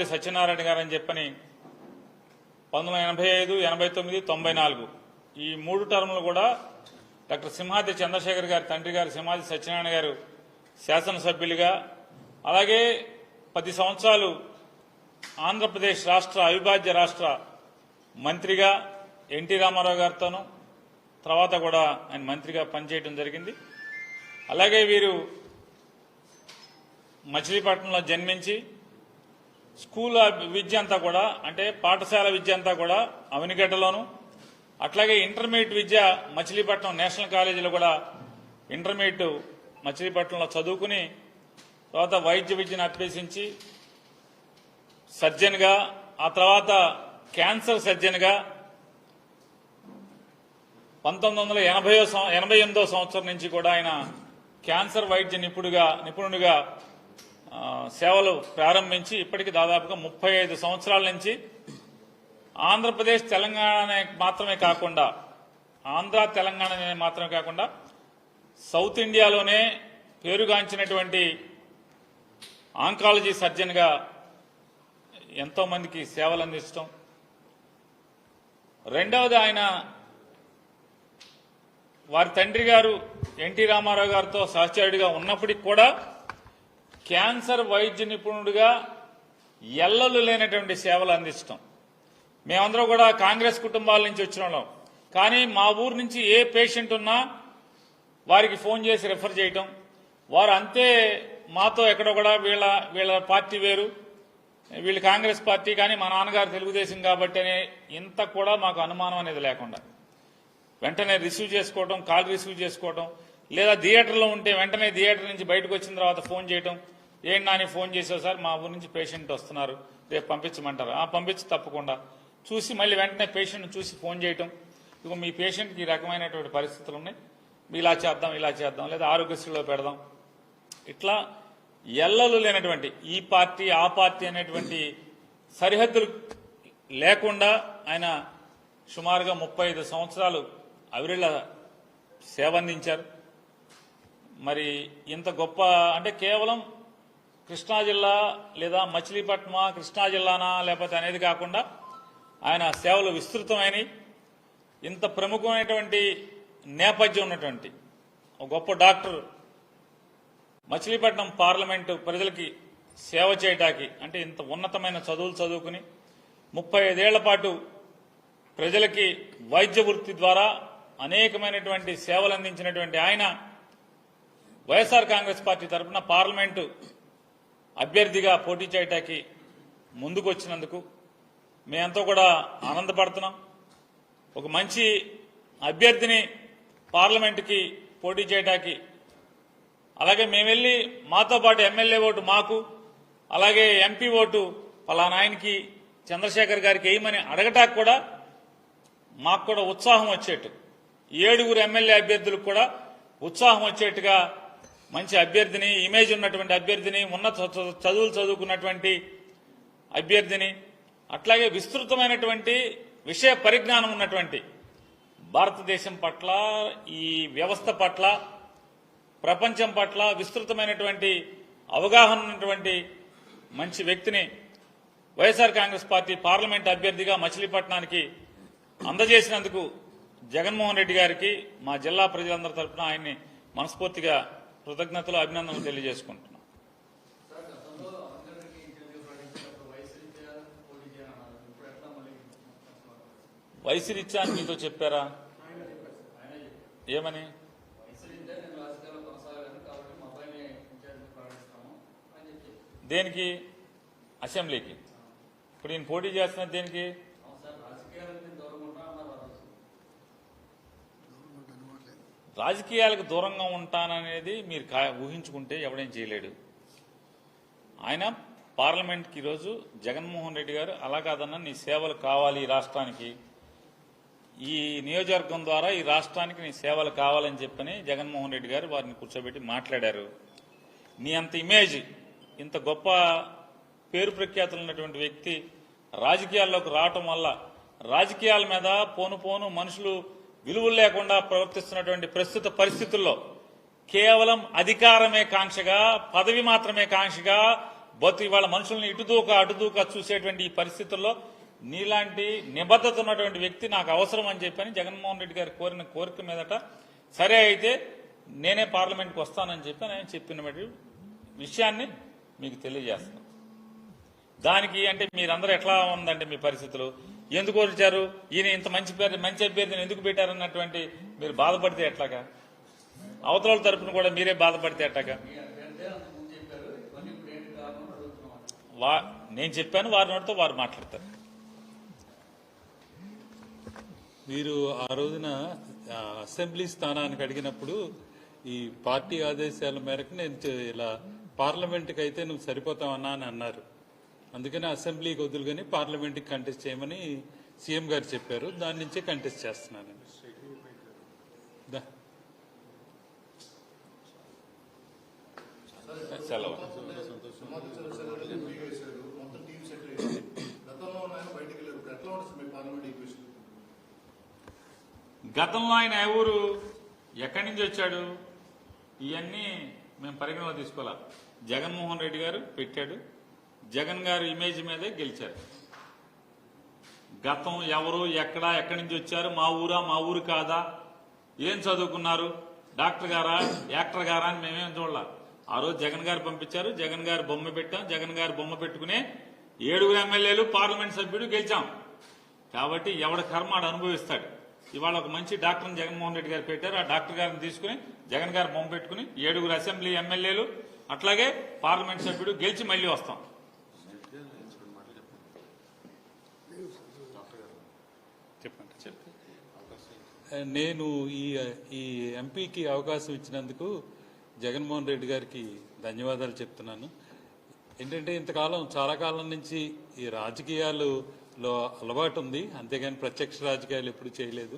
సింహాద్రి సత్యనారాయణ గారు అని చెప్పని 1985, 89, 94 ఈ 3 టర్ములు కూడా డాక్టర్ సింహాద్రి చంద్రశేఖర్ గారి తండ్రి గారు సింహాద్రి సత్యనారాయణ గారు శాసనసభ్యులుగా, అలాగే 10 సంవత్సరాలు ఆంధ్రప్రదేశ్ రాష్ట్ర అవిభాజ్య రాష్ట్ర మంత్రిగా ఎన్టీ రామారావు గారితోనూ తర్వాత కూడా ఆయన మంత్రిగా పనిచేయడం జరిగింది. అలాగే వీరు మచిలీపట్నంలో జన్మించి స్కూల్ విద్య అంతా కూడా అంటే పాఠశాల విద్య అంతా కూడా అవనిగడ్డలోను, అట్లాగే ఇంటర్మీడియట్ విద్య మచిలీపట్నం నేషనల్ కాలేజీలో కూడా ఇంటర్మీడియట్ మచిలీపట్నంలో చదువుకుని తర్వాత వైద్య విద్యను అభ్యసించి సర్జన్గా, ఆ తర్వాత క్యాన్సర్ సర్జన్గా 1988 సంవత్సరం నుంచి కూడా ఆయన క్యాన్సర్ వైద్య నిపుణుడిగా సేవలు ప్రారంభించి ఇప్పటికి దాదాపుగా 35 సంవత్సరాల నుంచి ఆంధ్రప్రదేశ్ తెలంగాణ మాత్రమే కాకుండా సౌత్ ఇండియాలోనే పేరుగాంచినటువంటి ఆంకాలజీ సర్జన్గా ఎంతో మందికి సేవలు అందించడం. రెండవది ఆయన వారి తండ్రి గారు ఎన్టీ రామారావు గారితో సహచరుడిగా ఉన్నప్పటికీ కూడా క్యాన్సర్ వైద్య నిపుణుడిగా ఎల్లలు లేనటువంటి సేవలు అందించడం. మేమందరం కూడా కాంగ్రెస్ కుటుంబాల నుంచి వచ్చిన వాళ్ళం, కానీ మా ఊరు నుంచి ఏ పేషెంట్ ఉన్నా వారికి ఫోన్ చేసి రెఫర్ చేయటం. వారు అంతే మాతో ఎక్కడో కూడా వీళ్ళ పార్టీ వేరు, వీళ్ళు కాంగ్రెస్ పార్టీ, కానీ మా నాన్నగారు తెలుగుదేశం కాబట్టి అనే ఇంత కూడా మాకు అనుమానం అనేది లేకుండా వెంటనే రిసీవ్ చేసుకోవడం, కాల్ రిసీవ్ చేసుకోవడం, లేదా థియేటర్లో ఉంటే వెంటనే థియేటర్ నుంచి బయటకు వచ్చిన తర్వాత ఫోన్ చేయడం. ఏంటి నాని ఫోన్ చేసావు సార్, మా ఊరి నుంచి పేషెంట్ వస్తున్నారు, రేపు పంపించమంటారు. పంపించి తప్పకుండా చూసి మళ్ళీ వెంటనే పేషెంట్ని చూసి ఫోన్ చేయటం. ఇక మీ పేషెంట్కి ఈ రకమైనటువంటి పరిస్థితులు ఉన్నాయి, ఇలా చేద్దాం లేదా ఆరోగ్యశ్రీలో పెడదాం. ఇట్లా ఎల్లలు లేనటువంటి ఈ పార్టీ ఆ పార్టీ అనేటువంటి సరిహద్దులు లేకుండా ఆయన సుమారుగా 35 సంవత్సరాలు అవిరళ సేవ అందించారు. మరి ఇంత గొప్ప అంటే కేవలం కృష్ణా జిల్లా లేదా మచిలీపట్నమా కృష్ణా జిల్లానా లేకపోతే అనేది కాకుండా ఆయన సేవలు విస్తృతమైనవి. ఇంత ప్రముఖమైనటువంటి నేపథ్యం ఉన్నటువంటి ఒక గొప్ప డాక్టర్ మచిలీపట్నం పార్లమెంటు ప్రజలకి సేవ చేయటానికి అంటే ఇంత ఉన్నతమైన చదువులు చదువుకుని 35 ఏళ్ల పాటు ప్రజలకి వైద్య వృత్తి ద్వారా అనేకమైనటువంటి సేవలు అందించినటువంటి ఆయన వైఎస్ఆర్ కాంగ్రెస్ పార్టీ తరఫున పార్లమెంటు అభ్యర్థిగా పోటీ చేయటానికి ముందుకు వచ్చినందుకు మేమంతా కూడా ఆనందపడుతున్నాం. ఒక మంచి అభ్యర్థిని పార్లమెంటుకి పోటీ చేయడానికి, అలాగే మేము వెళ్ళి మాతో పాటు ఎమ్మెల్యే ఓటు మాకు, అలాగే ఎంపీ ఓటు పలానా ఆయనకి చంద్రశేఖర్ గారికి వేయమని అడగటానికి కూడా మాకు కూడా ఉత్సాహం వచ్చేట్టు, 7 ఎమ్మెల్యే అభ్యర్థులకు కూడా ఉత్సాహం వచ్చేట్టుగా మంచి అభ్యర్థిని, ఇమేజ్ ఉన్నటువంటి అభ్యర్థిని, ఉన్నత చదువులు చదువుకున్నటువంటి అభ్యర్థిని, అట్లాగే విస్తృతమైనటువంటి విషయ పరిజ్ఞానం ఉన్నటువంటి భారతదేశం పట్ల, ఈ వ్యవస్థ పట్ల, ప్రపంచం పట్ల విస్తృతమైనటువంటి అవగాహన ఉన్నటువంటి మంచి వ్యక్తిని వైఎస్ఆర్ కాంగ్రెస్ పార్టీ పార్లమెంట్ అభ్యర్థిగా మచిలీపట్నానికి అందజేసినందుకు జగన్మోహన్ రెడ్డి గారికి మా జిల్లా ప్రజలందరి తరఫున ఆయన్ని మనస్ఫూర్తిగా కృతజ్ఞతలు, అభినందనలు తెలియజేసుకుంటున్నాం. వయసు రీత్యా అని మీతో చెప్పారా? ఏమని? దేనికి? అసెంబ్లీకి. ఇప్పుడు ఈయన పోటీ చేస్తున్నది దేనికి? రాజకీయాలకు దూరంగా ఉంటాననేది మీరు ఊహించుకుంటే ఎవడేం చేయలేడు. ఆయన పార్లమెంట్కి ఈరోజు జగన్మోహన్ రెడ్డి గారు అలా కాదన్నా నీ సేవలు కావాలి ఈ రాష్ట్రానికి, ఈ నియోజకవర్గం ద్వారా ఈ రాష్ట్రానికి నీ సేవలు కావాలని చెప్పని జగన్మోహన్ రెడ్డి గారు వారిని కూర్చోబెట్టి మాట్లాడారు. నీ అంత ఇమేజ్, ఇంత గొప్ప పేరు ప్రఖ్యాతులు ఉన్నటువంటి వ్యక్తి రాజకీయాల్లోకి రావటం వల్ల రాజకీయాల మీద పోను మనుషులు విలువలు లేకుండా ప్రవర్తిస్తున్నటువంటి ప్రస్తుత పరిస్థితుల్లో కేవలం అధికారమే కాంక్షగా, పదవి మాత్రమే కాంక్షగా, ఇవాళ మనుషుల్ని అటుదూక చూసేటువంటి ఈ పరిస్థితుల్లో నీలాంటి నిబద్ధత ఉన్నటువంటి వ్యక్తి నాకు అవసరం అని చెప్పని జగన్మోహన్ రెడ్డి గారు కోరిన కోరిక మీదట సరే అయితే నేనే పార్లమెంట్కి వస్తానని చెప్పి ఆయన చెప్పిన విషయాన్ని మీకు తెలియజేస్తాను. దానికి అంటే మీరందరూ ఎట్లా ఉందంటే మీ పరిస్థితులు ఎందుకు వచ్చారు, ఈయన ఇంత మంచి అభ్యర్థిని ఎందుకు పెట్టారన్నటువంటి మీరు బాధపడితే ఎట్లాగా, అవతల తరపున కూడా మీరే బాధపడితే ఎట్లాగా. నేను చెప్పాను, వారి నోటితో వారు మాట్లాడతారు. మీరు ఆ రోజున అసెంబ్లీ స్థానానికి అడిగినప్పుడు ఈ పార్టీ ఆదేశాల మేరకు నేను ఇలా పార్లమెంట్కి అయితే నువ్వు సరిపోతావన్నా అని అన్నారు. అందుకని అసెంబ్లీకి వదులుగాని పార్లమెంట్కి కంటెస్ట్ చేయమని సీఎం గారు చెప్పారు. దాని నుంచే కంటెస్ట్ చేస్తున్నాను. సెలవు. గతంలో ఆయన ఎవరు ఎక్కడి నుంచి వచ్చాడు ఇవన్నీ మేము పరిగణలో తీసుకోవాలా. జగన్మోహన్ రెడ్డి గారు పెట్టాడు, జగన్ గారు ఇమేజ్ మీదే గెలిచారు. గతం ఎవరు ఎక్కడి నుంచి వచ్చారు, మా ఊరు కాదా, ఏం చదువుకున్నారు, డాక్టర్ గారా యాక్టర్ గారా అని మేమేం చూడాల. ఆ రోజు జగన్ గారు పంపించారు, జగన్ గారు బొమ్మ పెట్టాం, జగన్ గారు బొమ్మ పెట్టుకునే 7 ఎమ్మెల్యేలు పార్లమెంట్ సభ్యుడు గెలిచాం. కాబట్టి ఎవడ కర్మాడు అనుభవిస్తాడు. ఇవాళ ఒక మంచి డాక్టర్ని జగన్మోహన్ రెడ్డి గారు పెట్టారు. ఆ డాక్టర్ గారిని తీసుకుని జగన్ గారు బొమ్మ పెట్టుకుని 7 అసెంబ్లీ ఎమ్మెల్యేలు అట్లాగే పార్లమెంట్ సభ్యుడు గెలిచి మళ్లీ వస్తాం. నేను ఈ ఎంపీకి అవకాశం ఇచ్చినందుకు జగన్మోహన్ రెడ్డి గారికి ధన్యవాదాలు చెప్తున్నాను. ఏంటంటే ఇంతకాలం చాలా కాలం నుంచి ఈ రాజకీయాలలో అలవాటు ఉంది, అంతేగాని ప్రత్యక్ష రాజకీయాలు ఎప్పుడు చేయలేదు.